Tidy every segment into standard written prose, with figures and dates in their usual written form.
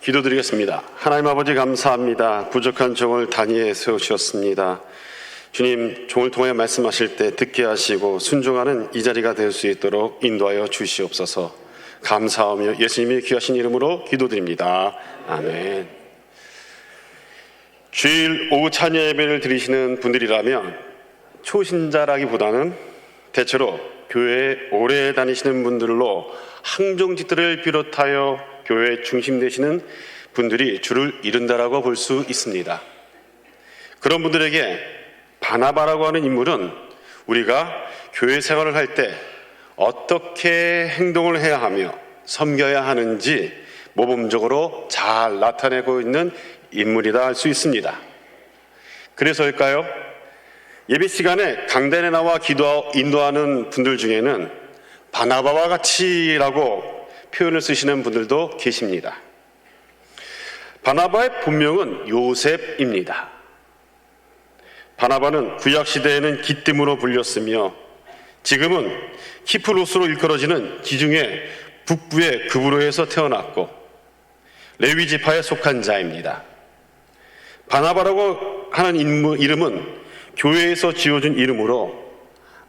기도드리겠습니다. 하나님 아버지 감사합니다. 부족한 종을 단위에 세우셨습니다. 주님, 종을 통해 말씀하실 때 듣게 하시고 순종하는 이 자리가 될 수 있도록 인도하여 주시옵소서. 감사하며 예수님의 귀하신 이름으로 기도드립니다. 아멘. 주일 오후 찬양 예배를 드리시는 분들이라면 초신자라기보다는 대체로 교회에 오래 다니시는 분들로 항종직들을 비롯하여 교회 중심 되시는 분들이 주를 이룬다라고 볼 수 있습니다. 그런 분들에게 바나바라고 하는 인물은 우리가 교회 생활을 할 때 어떻게 행동을 해야 하며 섬겨야 하는지 모범적으로 잘 나타내고 있는 인물이다 할 수 있습니다. 그래서일까요? 예배 시간에 강단에 나와 인도하는 분들 중에는 바나바와 같이라고 표현을 쓰시는 분들도 계십니다. 바나바의 본명은 요셉입니다. 바나바는 구약시대에는 기뜸으로 불렸으며 지금은 키프로스로 일컬어지는 지중해 북부의 그브로에서 태어났고 레위 지파에 속한 자입니다. 바나바라고 하는 이름은 교회에서 지어준 이름으로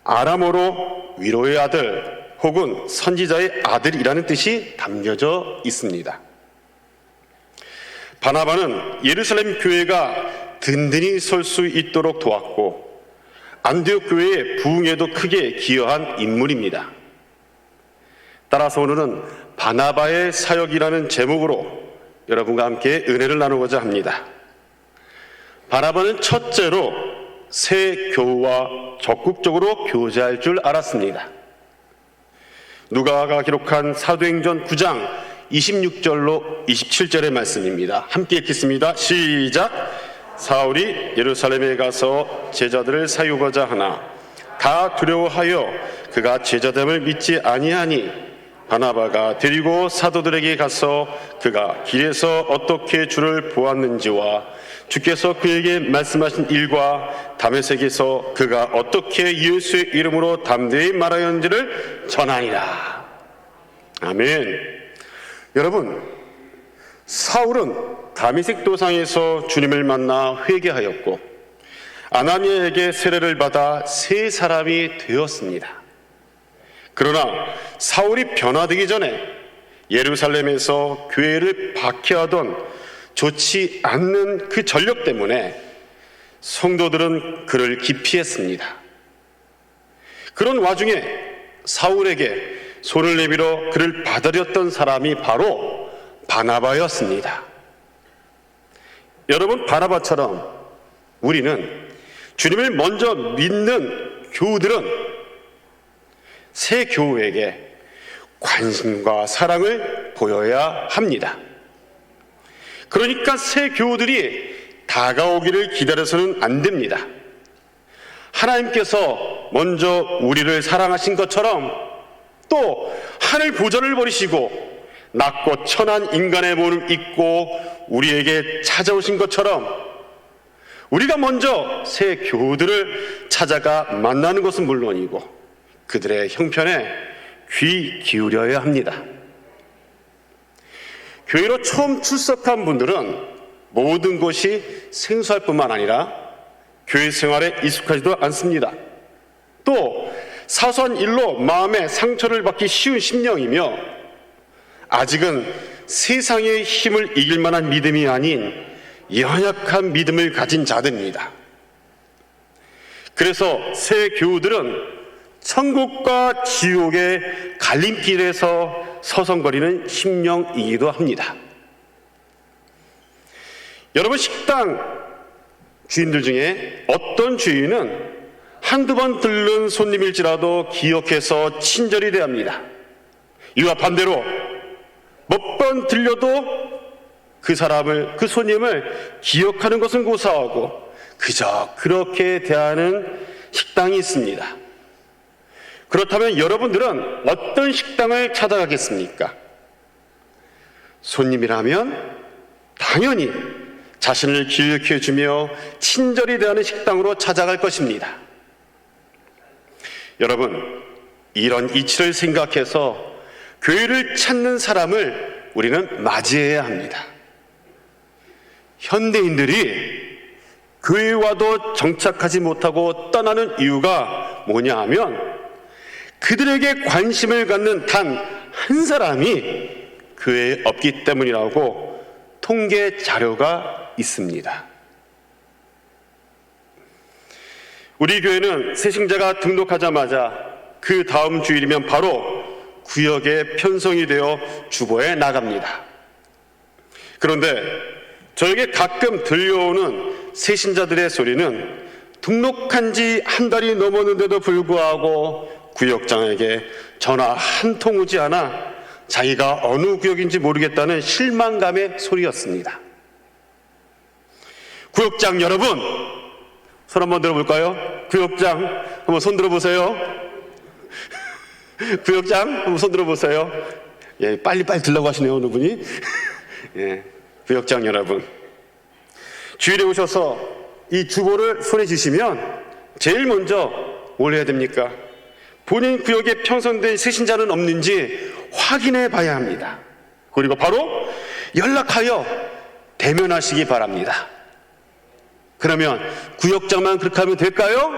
아람어로 위로의 아들 혹은 선지자의 아들이라는 뜻이 담겨져 있습니다. 바나바는 예루살렘 교회가 든든히 설 수 있도록 도왔고 안디옥 교회의 부흥에도 크게 기여한 인물입니다. 따라서 오늘은 바나바의 사역이라는 제목으로 여러분과 함께 은혜를 나누고자 합니다. 바나바는 첫째로 새 교우와 적극적으로 교제할 줄 알았습니다. 누가가 기록한 사도행전 9장 26절로 27절의 말씀입니다. 함께 읽겠습니다. 시작! 사울이 예루살렘에 가서 제자들을 사유고자 하나 다 두려워하여 그가 제자됨을 믿지 아니하니 바나바가 데리고 사도들에게 가서 그가 길에서 어떻게 주를 보았는지와 주께서 그에게 말씀하신 일과 다메섹에서 그가 어떻게 예수의 이름으로 담대히 말하였는지를 전하니라. 아멘. 여러분, 사울은 다메섹 도상에서 주님을 만나 회개하였고 아나니아에게 세례를 받아 새 사람이 되었습니다. 그러나 사울이 변화되기 전에 예루살렘에서 교회를 박해하던 좋지 않는 그 전력 때문에 성도들은 그를 기피했습니다. 그런 와중에 사울에게 손을 내밀어 그를 받아들였던 사람이 바로 바나바였습니다. 여러분, 바나바처럼 우리는 주님을 먼저 믿는 교우들은 새 교우에게 관심과 사랑을 보여야 합니다. 그러니까 새 교우들이 다가오기를 기다려서는 안 됩니다. 하나님께서 먼저 우리를 사랑하신 것처럼 또 하늘 보좌를 버리시고 낮고 천한 인간의 몸을 입고 우리에게 찾아오신 것처럼 우리가 먼저 새 교우들을 찾아가 만나는 것은 물론이고 그들의 형편에 귀 기울여야 합니다. 교회로 처음 출석한 분들은 모든 것이 생소할 뿐만 아니라 교회 생활에 익숙하지도 않습니다. 또 사소한 일로 마음에 상처를 받기 쉬운 심령이며 아직은 세상의 힘을 이길 만한 믿음이 아닌 연약한 믿음을 가진 자들입니다. 그래서 새 교우들은 천국과 지옥의 갈림길에서 서성거리는 심령이기도 합니다. 여러분, 식당 주인들 중에 어떤 주인은 한두 번 들른 손님일지라도 기억해서 친절히 대합니다. 이와 반대로 몇 번 들려도 그 손님을 기억하는 것은 고사하고 그저 그렇게 대하는 식당이 있습니다. 그렇다면 여러분들은 어떤 식당을 찾아가겠습니까? 손님이라면 당연히 자신을 기억해주며 친절히 대하는 식당으로 찾아갈 것입니다. 여러분, 이런 이치를 생각해서 교회를 찾는 사람을 우리는 맞이해야 합니다. 현대인들이 교회와도 정착하지 못하고 떠나는 이유가 뭐냐 하면 그들에게 관심을 갖는 단 한 사람이 교회에 없기 때문이라고 통계 자료가 있습니다. 우리 교회는 새신자가 등록하자마자 그 다음 주일이면 바로 구역에 편성이 되어 주보에 나갑니다. 그런데 저에게 가끔 들려오는 새신자들의 소리는 등록한 지 한 달이 넘었는데도 불구하고 구역장에게 전화 한 통 오지 않아 자기가 어느 구역인지 모르겠다는 실망감의 소리였습니다. 구역장 여러분, 손 한번 들어볼까요? 구역장 한번 손 들어보세요. 구역장 한번 손 들어보세요. 예, 빨리빨리 들라고 하시네요, 어느 분이. 예, 구역장 여러분, 주일에 오셔서 이 주보를 손에 쥐시면 제일 먼저 뭘 해야 됩니까? 본인 구역에 편성된 새신자는 없는지 확인해 봐야 합니다. 그리고 바로 연락하여 대면하시기 바랍니다. 그러면 구역장만 그렇게 하면 될까요?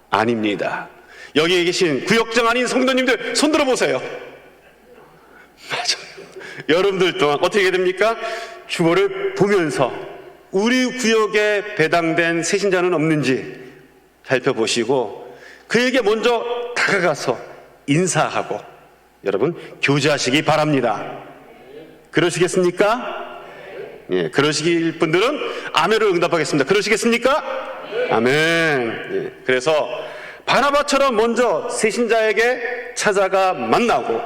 아닙니다. 여기에 계신 구역장 아닌 성도님들 손 들어보세요. 맞아요. 여러분들 또한 어떻게 해야 됩니까? 주보를 보면서 우리 구역에 배당된 새신자는 없는지 살펴보시고 그에게 먼저 다가가서 인사하고 여러분 교제하시기 바랍니다. 그러시겠습니까? 예, 그러시길 분들은 아멘으로 응답하겠습니다. 그러시겠습니까? 아멘. 예, 그래서 바나바처럼 먼저 새신자에게 찾아가 만나고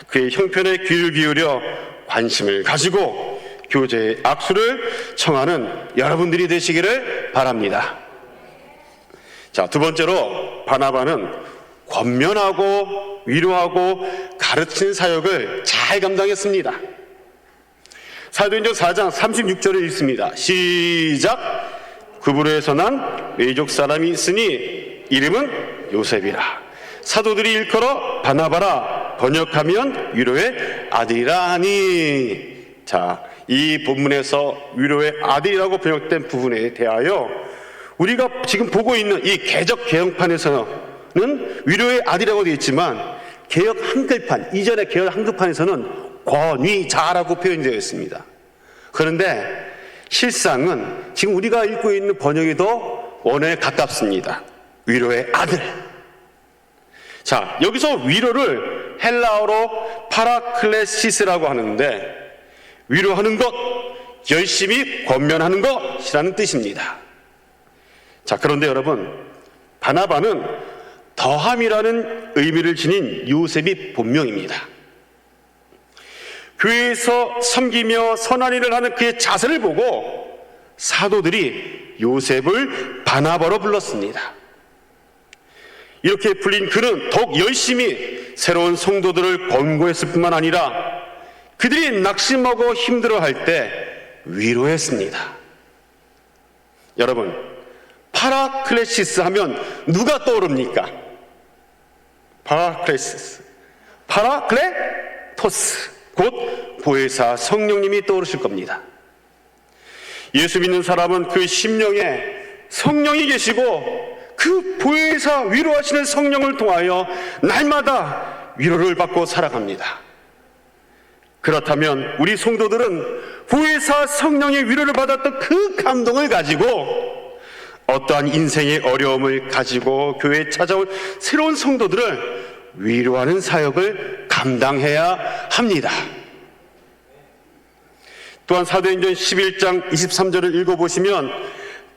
그의 형편에 귀를 기울여 관심을 가지고 교제의 악수를 청하는 여러분들이 되시기를 바랍니다. 자, 두 번째로 바나바는 권면하고 위로하고 가르치는 사역을 잘 감당했습니다. 사도행전 4장 36절을 읽습니다. 시작. 그브로에서 난 외족 사람이 있으니 이름은 요셉이라. 사도들이 일컬어 바나바라, 번역하면 위로의 아들이라 하니. 자, 이 본문에서 위로의 아들이라고 번역된 부분에 대하여 우리가 지금 보고 있는 이 개적 개혁판에서는 위로의 아들이라고 되어 있지만 개혁 한글판, 이전의 개혁 한글판에서는 권위자라고 표현되어 있습니다. 그런데 실상은 지금 우리가 읽고 있는 번역이 더 원어에 가깝습니다. 위로의 아들. 자, 여기서 위로를 헬라어로 파라클레시스라고 하는데 위로하는 것, 열심히 권면하는 것이라는 뜻입니다. 자, 그런데 여러분, 바나바는 더함이라는 의미를 지닌 요셉이 본명입니다. 교회에서 섬기며 선한 일을 하는 그의 자세를 보고 사도들이 요셉을 바나바로 불렀습니다. 이렇게 불린 그는 더욱 열심히 새로운 성도들을 권고했을 뿐만 아니라 그들이 낙심하고 힘들어할 때 위로했습니다. 여러분, 파라클레시스 하면 누가 떠오릅니까? 파라클레시스, 파라클레토스, 곧 보혜사 성령님이 떠오르실 겁니다. 예수 믿는 사람은 그 심령에 성령이 계시고 그 보혜사 위로하시는 성령을 통하여 날마다 위로를 받고 살아갑니다. 그렇다면 우리 성도들은 보혜사 성령의 위로를 받았던 그 감동을 가지고 어떠한 인생의 어려움을 가지고 교회에 찾아온 새로운 성도들을 위로하는 사역을 감당해야 합니다. 또한 사도행전 11장 23절을 읽어보시면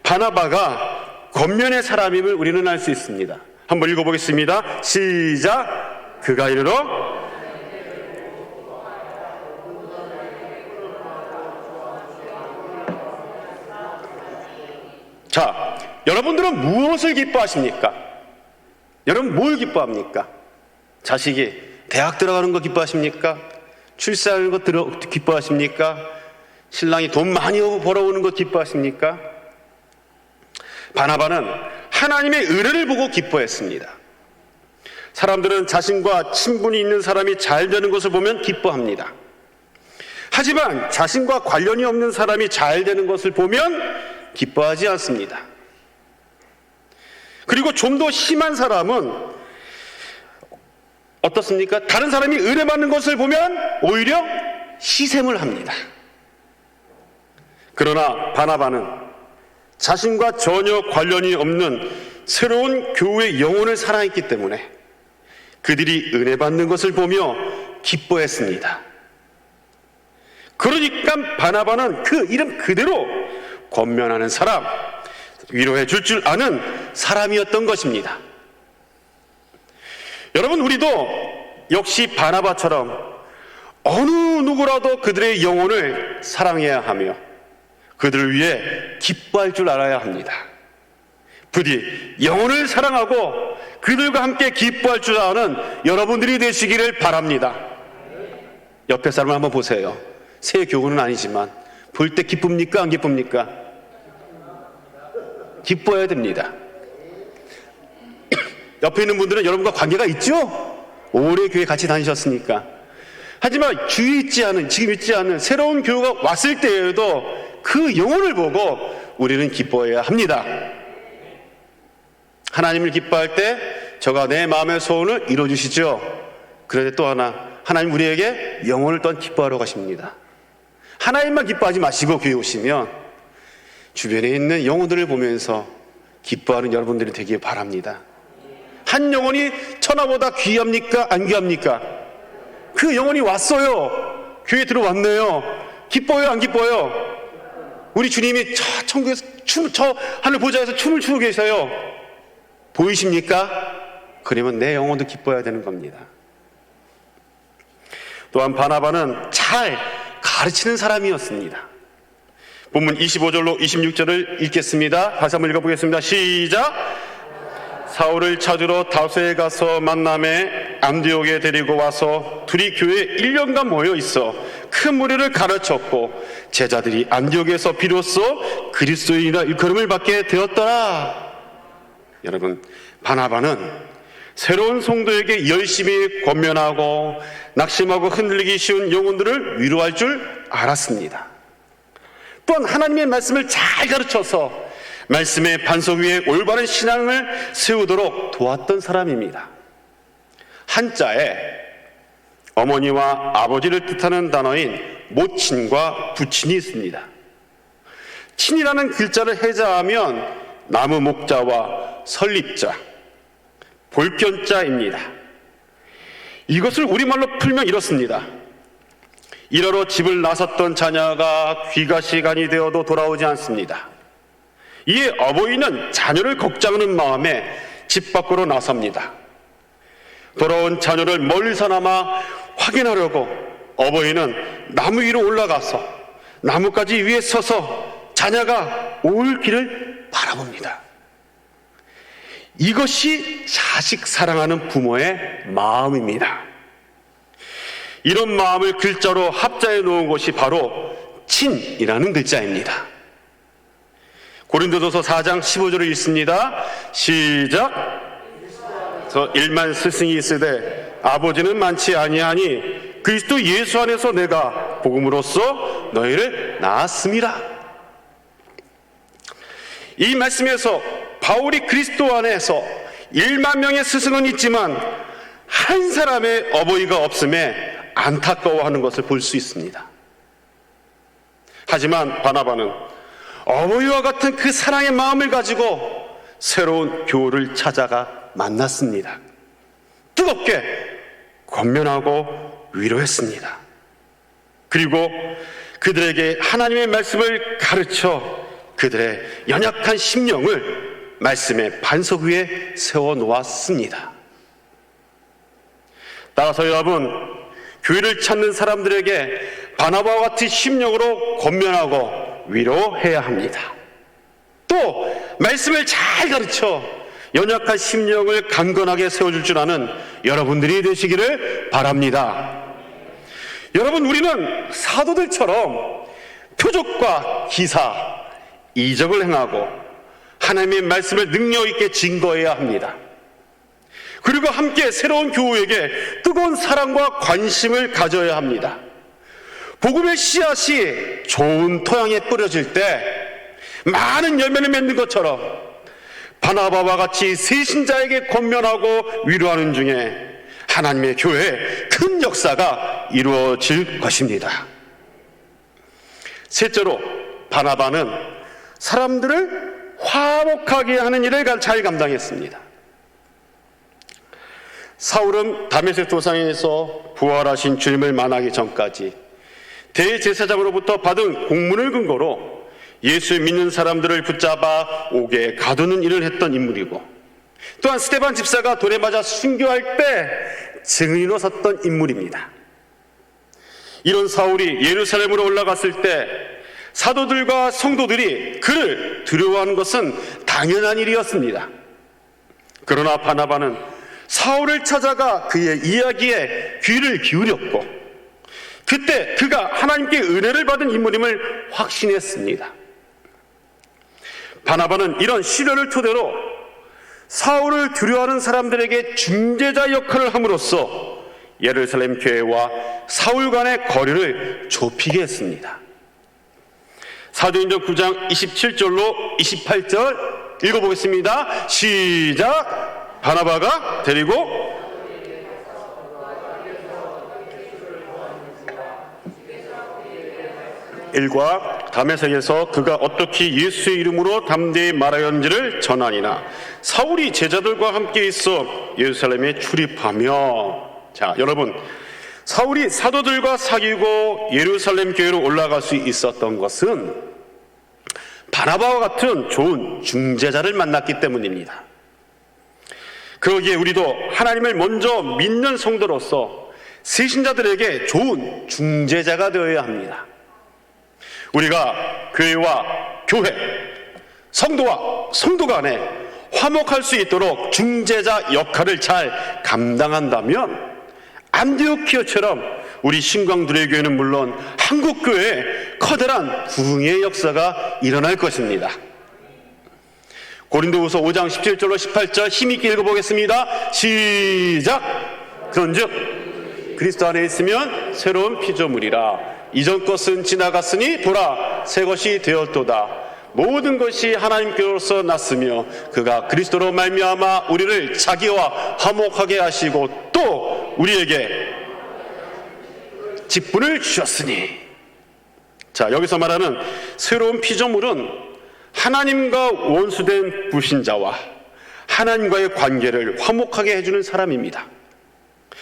바나바가 권면의 사람임을 우리는 알 수 있습니다. 한번 읽어보겠습니다. 시작. 그가 이르러 자, 여러분들은 무엇을 기뻐하십니까? 여러분 뭘 기뻐합니까? 자식이 대학 들어가는 거 기뻐하십니까? 출세하는 거 기뻐하십니까? 신랑이 돈 많이 벌어오는 거 기뻐하십니까? 바나바는 하나님의 은혜를 보고 기뻐했습니다. 사람들은 자신과 친분이 있는 사람이 잘 되는 것을 보면 기뻐합니다. 하지만 자신과 관련이 없는 사람이 잘 되는 것을 보면 기뻐하지 않습니다. 그리고 좀 더 심한 사람은 어떻습니까? 다른 사람이 은혜받는 것을 보면 오히려 시샘을 합니다. 그러나 바나바는 자신과 전혀 관련이 없는 새로운 교회의 영혼을 사랑했기 때문에 그들이 은혜받는 것을 보며 기뻐했습니다. 그러니까 바나바는 그 이름 그대로 권면하는 사람, 위로해 줄 아는 사람이었던 것입니다. 여러분, 우리도 역시 바나바처럼 어느 누구라도 그들의 영혼을 사랑해야 하며 그들을 위해 기뻐할 줄 알아야 합니다. 부디 영혼을 사랑하고 그들과 함께 기뻐할 줄 아는 여러분들이 되시기를 바랍니다. 옆에 사람을 한번 보세요. 새 교훈은 아니지만 볼 때 기쁩니까? 안 기쁩니까? 기뻐해야 됩니다. 옆에 있는 분들은 여러분과 관계가 있죠? 오래 교회 같이 다니셨으니까. 하지만 주위 있지 않은, 지금 있지 않은 새로운 교회가 왔을 때에도 그 영혼을 보고 우리는 기뻐해야 합니다. 하나님을 기뻐할 때 저가 내 마음의 소원을 이루어주시죠. 그런데 또 하나, 하나님 우리에게 영혼을 또한 기뻐하러 가십니다. 하나님만 기뻐하지 마시고 교회 오시면 주변에 있는 영혼들을 보면서 기뻐하는 여러분들이 되길 바랍니다. 한 영혼이 천하보다 귀합니까? 안 귀합니까? 그 영혼이 왔어요. 교회에 들어왔네요. 기뻐요? 안 기뻐요? 우리 주님이 저 천국에서 저 하늘 보좌에서 춤을 추고 계세요. 보이십니까? 그러면 내 영혼도 기뻐해야 되는 겁니다. 또한 바나바는 잘 가르치는 사람이었습니다. 본문 25절로 26절을 읽겠습니다. 다시 한번 읽어보겠습니다. 시작! 사울을 찾으러 다소에 가서 만남에 안디옥에 데리고 와서 둘이 교회에 1년간 모여 있어 큰 무리를 가르쳤고 제자들이 안디옥에서 비로소 그리스도인이라 일컬음을 받게 되었더라. 여러분, 바나바는 새로운 성도에게 열심히 권면하고 낙심하고 흔들리기 쉬운 영혼들을 위로할 줄 알았습니다. 또한 하나님의 말씀을 잘 가르쳐서 말씀의 반석 위에 올바른 신앙을 세우도록 도왔던 사람입니다. 한자에 어머니와 아버지를 뜻하는 단어인 모친과 부친이 있습니다. 친이라는 글자를 해자하면 나무 목자와 설립자, 볼견자입니다. 이것을 우리말로 풀면 이렇습니다. 일하러 집을 나섰던 자녀가 귀가 시간이 되어도 돌아오지 않습니다. 이에 어버이는 자녀를 걱정하는 마음에 집 밖으로 나섭니다. 돌아온 자녀를 멀리서나마 확인하려고 어버이는 나무 위로 올라가서 나뭇가지 위에 서서 자녀가 올 길을 바라봅니다. 이것이 자식 사랑하는 부모의 마음입니다. 이런 마음을 글자로 합자해 놓은 것이 바로 친이라는 글자입니다. 고린도전서 4장 15절을 읽습니다. 시작. 일만 스승이 있으되 아버지는 많지 아니하니 그리스도 예수 안에서 내가 복음으로써 너희를 낳았음이라. 이 말씀에서 바울이 그리스도 안에서 1만 명의 스승은 있지만 한 사람의 어버이가 없음에 안타까워하는 것을 볼 수 있습니다. 하지만 바나바는 어머니와 같은 그 사랑의 마음을 가지고 새로운 교우를 찾아가 만났습니다. 뜨겁게 권면하고 위로했습니다. 그리고 그들에게 하나님의 말씀을 가르쳐 그들의 연약한 심령을 말씀의 반석 위에 세워 놓았습니다. 따라서 여러분, 교회를 찾는 사람들에게 바나바와 같은 심령으로 권면하고 위로해야 합니다. 또 말씀을 잘 가르쳐 연약한 심령을 강건하게 세워줄 줄 아는 여러분들이 되시기를 바랍니다. 여러분, 우리는 사도들처럼 표적과 기사, 이적을 행하고 하나님의 말씀을 능력 있게 증거해야 합니다. 그리고 함께 새로운 교우에게 뜨거운 사랑과 관심을 가져야 합니다. 복음의 씨앗이 좋은 토양에 뿌려질 때 많은 열매를 맺는 것처럼 바나바와 같이 새신자에게 권면하고 위로하는 중에 하나님의 교회에 큰 역사가 이루어질 것입니다. 셋째로, 바나바는 사람들을 화목하게 하는 일을 잘 감당했습니다. 사울은 다메섹 도상에서 부활하신 주님을 만나기 전까지 대제사장으로부터 받은 공문을 근거로 예수 믿는 사람들을 붙잡아 옥에 가두는 일을 했던 인물이고, 또한 스데반 집사가 돌에 맞아 순교할 때 증인으로 섰던 인물입니다. 이런 사울이 예루살렘으로 올라갔을 때 사도들과 성도들이 그를 두려워하는 것은 당연한 일이었습니다. 그러나 바나바는 사울을 찾아가 그의 이야기에 귀를 기울였고, 그때 그가 하나님께 은혜를 받은 인물임을 확신했습니다. 바나바는 이런 시련을 토대로 사울을 두려워하는 사람들에게 중재자 역할을 함으로써 예루살렘 교회와 사울 간의 거리를 좁히게 했습니다. 사도행전 9장 27절로 28절 읽어보겠습니다. 시작. 바나바가 데리고 일과 다메섹에서 그가 어떻게 예수의 이름으로 담대히 말하였는지를 전하니라. 사울이 제자들과 함께 있어 예루살렘에 출입하며, 자, 여러분, 사울이 사도들과 사귀고 예루살렘 교회로 올라갈 수 있었던 것은 바나바와 같은 좋은 중재자를 만났기 때문입니다. 그러기에 우리도 하나님을 먼저 믿는 성도로서 새신자들에게 좋은 중재자가 되어야 합니다. 우리가 교회와 교회, 성도와 성도 간에 화목할 수 있도록 중재자 역할을 잘 감당한다면 안디오키아처럼 우리 신광두레 교회는 물론 한국교회에 커다란 부흥의 역사가 일어날 것입니다. 고린도후서 5장 17절로 18절 힘있게 읽어보겠습니다. 시작. 그런즉 그리스도 안에 있으면 새로운 피조물이라. 이전 것은 지나갔으니 보라 새 것이 되었도다. 모든 것이 하나님께로서 났으며 그가 그리스도로 말미암아 우리를 자기와 화목하게 하시고 또 우리에게 직분을 주셨으니. 자, 여기서 말하는 새로운 피조물은 하나님과 원수된 불신자와 하나님과의 관계를 화목하게 해주는 사람입니다.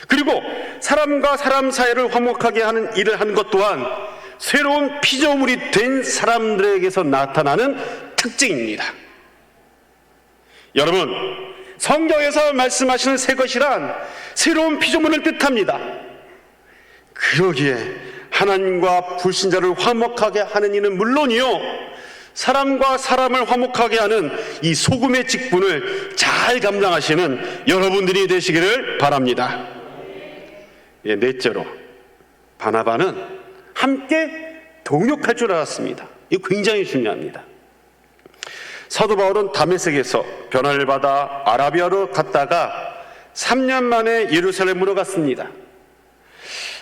그리고 사람과 사람 사이를 화목하게 하는 일을 하는 것 또한 새로운 피조물이 된 사람들에게서 나타나는 특징입니다. 여러분, 성경에서 말씀하시는 새 것이란 새로운 피조물을 뜻합니다. 그러기에 하나님과 불신자를 화목하게 하는 이는 물론이요, 사람과 사람을 화목하게 하는 이 소금의 직분을 잘 감당하시는 여러분들이 되시기를 바랍니다. 예, 넷째로, 바나바는 함께 동역할 줄 알았습니다. 이거 굉장히 중요합니다. 사도 바울은 다메섹에서 변화를 받아 아라비아로 갔다가 3년 만에 예루살렘으로 갔습니다.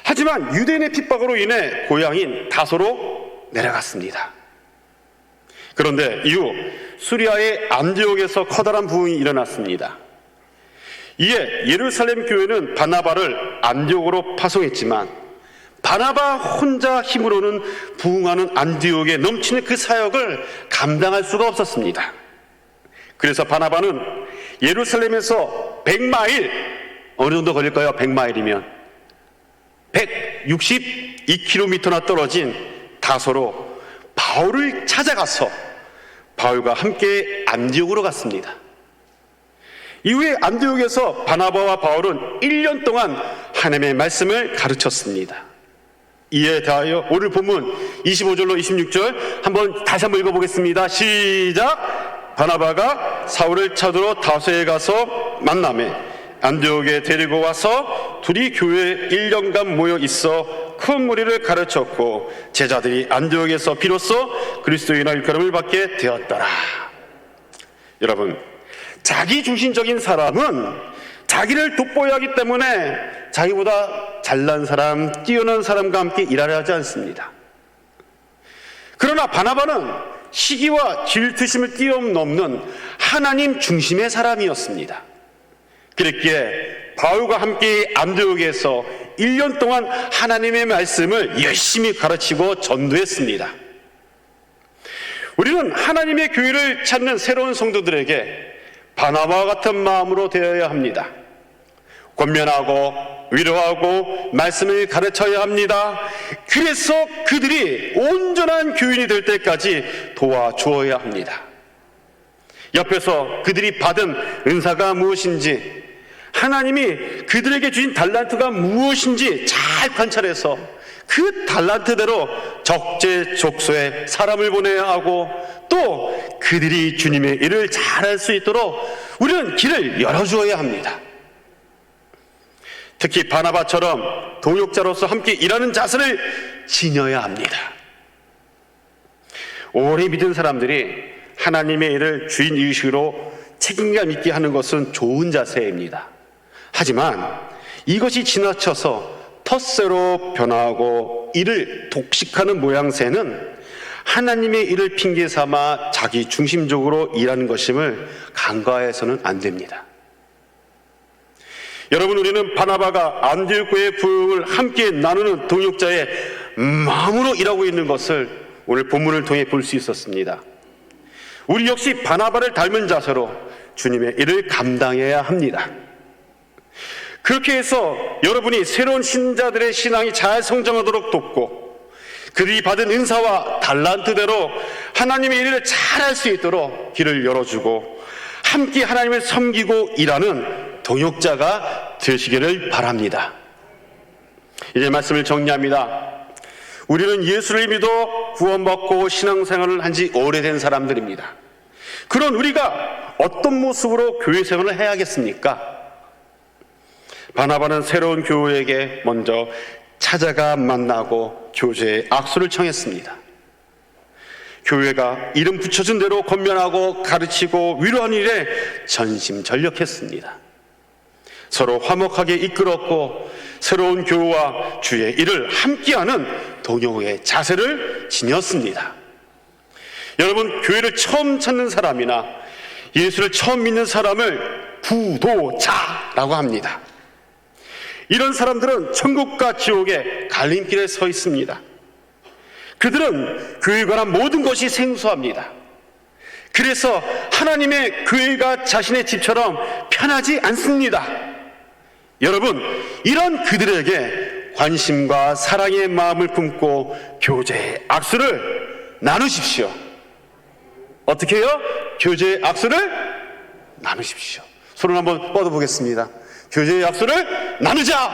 하지만 유대인의 핍박으로 인해 고향인 다소로 내려갔습니다. 그런데 이후 수리아의 안디옥에서 커다란 부흥이 일어났습니다. 이에 예루살렘 교회는 바나바를 안디옥으로 파송했지만 바나바 혼자 힘으로는 부흥하는 안디옥에 넘치는 그 사역을 감당할 수가 없었습니다. 그래서 바나바는 예루살렘에서 100마일, 어느 정도 걸릴까요? 100마일이면 162km나 떨어진 다소로 바울을 찾아가서 바울과 함께 안디옥으로 갔습니다. 이후에 안디옥에서 바나바와 바울은 1년 동안 하나님의 말씀을 가르쳤습니다. 이에 대하여 오늘 본문 25절로 26절 다시 한번 읽어보겠습니다. 시작. 바나바가 사울을 찾으러 다소에 가서 만나매 안디옥에 데리고 와서 둘이 교회에 1년간 모여 있어 큰 무리를 가르쳤고 제자들이 안디옥에서 비로소 그리스도인의 일컬음을 받게 되었더라. 여러분, 자기 중심적인 사람은 자기를 돋보여야 하기 때문에 자기보다 잘난 사람, 뛰어난 사람과 함께 일하려 하지 않습니다. 그러나 바나바는 시기와 질투심을 뛰어넘는 하나님 중심의 사람이었습니다. 그랬기에 바울과 함께 안디옥에서 1년 동안 하나님의 말씀을 열심히 가르치고 전도했습니다. 우리는 하나님의 교회를 찾는 새로운 성도들에게 바나바와 같은 마음으로 되어야 합니다. 권면하고 위로하고 말씀을 가르쳐야 합니다. 그래서 그들이 온전한 교인이 될 때까지 도와주어야 합니다. 옆에서 그들이 받은 은사가 무엇인지, 하나님이 그들에게 주신 달란트가 무엇인지 잘 관찰해서 그 달란트대로 적재적소에 사람을 보내야 하고, 또 그들이 주님의 일을 잘할 수 있도록 우리는 길을 열어주어야 합니다. 특히 바나바처럼 동역자로서 함께 일하는 자세를 지녀야 합니다. 오래 믿은 사람들이 하나님의 일을 주인의식으로 책임감 있게 하는 것은 좋은 자세입니다. 하지만 이것이 지나쳐서 텃세로 변화하고 일을 독식하는 모양새는 하나님의 일을 핑계 삼아 자기 중심적으로 일하는 것임을 간과해서는 안 됩니다. 여러분, 우리는 바나바가 안디옥 교회의 부흥을 함께 나누는 동역자의 마음으로 일하고 있는 것을 오늘 본문을 통해 볼 수 있었습니다. 우리 역시 바나바를 닮은 자세로 주님의 일을 감당해야 합니다. 그렇게 해서 여러분이 새로운 신자들의 신앙이 잘 성장하도록 돕고, 그들이 받은 은사와 달란트대로 하나님의 일을 잘할 수 있도록 길을 열어주고 함께 하나님을 섬기고 일하는 동역자가 되시기를 바랍니다. 이제 말씀을 정리합니다. 우리는 예수를 믿어 구원받고 신앙생활을 한 지 오래된 사람들입니다. 그런 우리가 어떤 모습으로 교회 생활을 해야겠습니까? 바나바는 새로운 교우에게 먼저 찾아가 만나고 교제의 악수를 청했습니다. 교회가 이름 붙여준 대로 권면하고 가르치고 위로하는 일에 전심전력했습니다. 서로 화목하게 이끌었고 새로운 교우와 주의 일을 함께하는 동역의 자세를 지녔습니다. 여러분, 교회를 처음 찾는 사람이나 예수를 처음 믿는 사람을 구도자라고 합니다. 이런 사람들은 천국과 지옥의 갈림길에 서 있습니다. 그들은 교회에 관한 모든 것이 생소합니다. 그래서 하나님의 교회가 자신의 집처럼 편하지 않습니다. 여러분, 이런 그들에게 관심과 사랑의 마음을 품고 교제의 악수를 나누십시오. 어떻게 해요? 교제의 악수를 나누십시오. 손을 한번 뻗어보겠습니다. 교제의 악수를 나누자.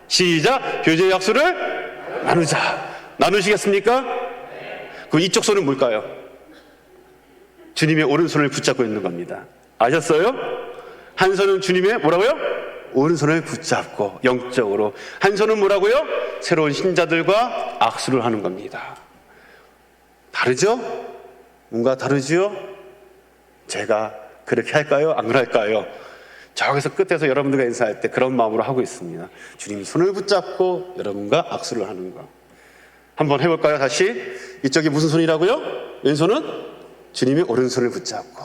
시작. 교제의 악수를 나누자. 나누시겠습니까? 그럼 이쪽 손은 뭘까요? 주님의 오른손을 붙잡고 있는 겁니다. 아셨어요? 한 손은 주님의 뭐라고요? 오른손을 붙잡고 영적으로, 한 손은 뭐라고요? 새로운 신자들과 악수를 하는 겁니다. 다르죠? 뭔가 다르죠? 제가 그렇게 할까요? 안 그럴까요? 저기서 끝에서 여러분들과 인사할 때 그런 마음으로 하고 있습니다. 주님이 손을 붙잡고 여러분과 악수를 하는 거. 한번 해볼까요? 다시. 이쪽이 무슨 손이라고요? 왼손은 주님의 오른손을 붙잡고,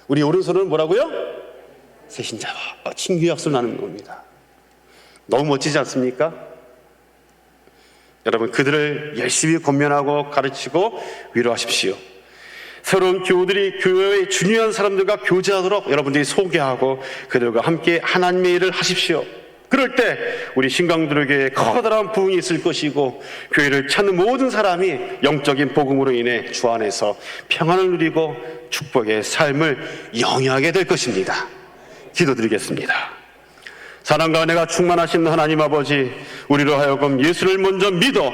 우리 오른손은 뭐라고요? 새신자와 친교 약속을 나누는 겁니다. 너무 멋지지 않습니까? 여러분, 그들을 열심히 권면하고 가르치고 위로하십시오. 새로운 교우들이 교회의 중요한 사람들과 교제하도록 여러분들이 소개하고 그들과 함께 하나님의 일을 하십시오. 그럴 때 우리 신강들에게 커다란 부흥이 있을 것이고, 교회를 찾는 모든 사람이 영적인 복음으로 인해 주 안에서 평안을 누리고 축복의 삶을 영위하게 될 것입니다. 기도드리겠습니다. 사랑과 은혜가 충만하신 하나님 아버지, 우리로 하여금 예수를 먼저 믿어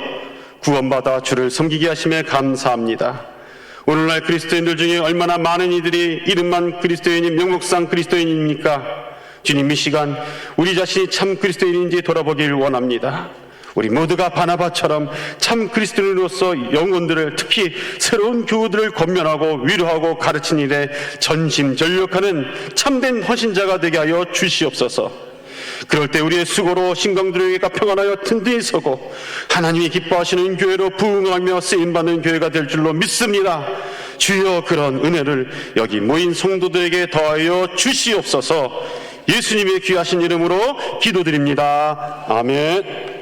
구원받아 주를 섬기게 하심에 감사합니다. 오늘날 그리스도인들 중에 얼마나 많은 이들이 이름만 그리스도인인, 명목상 그리스도인입니까? 주님, 이 시간 우리 자신이 참 그리스도인인지 돌아보길 원합니다. 우리 모두가 바나바처럼 참 그리스도인으로서 영혼들을, 특히 새로운 교우들을 권면하고 위로하고 가르치는 일에 전심전력하는 참된 헌신자가 되게 하여 주시옵소서. 그럴 때 우리의 수고로 신강들에게가 평안하여 든든히 서고 하나님이 기뻐하시는 교회로 부흥하며 쓰임받는 교회가 될 줄로 믿습니다. 주여 그런 은혜를 여기 모인 성도들에게 더하여 주시옵소서. 예수님의 귀하신 이름으로 기도드립니다. 아멘.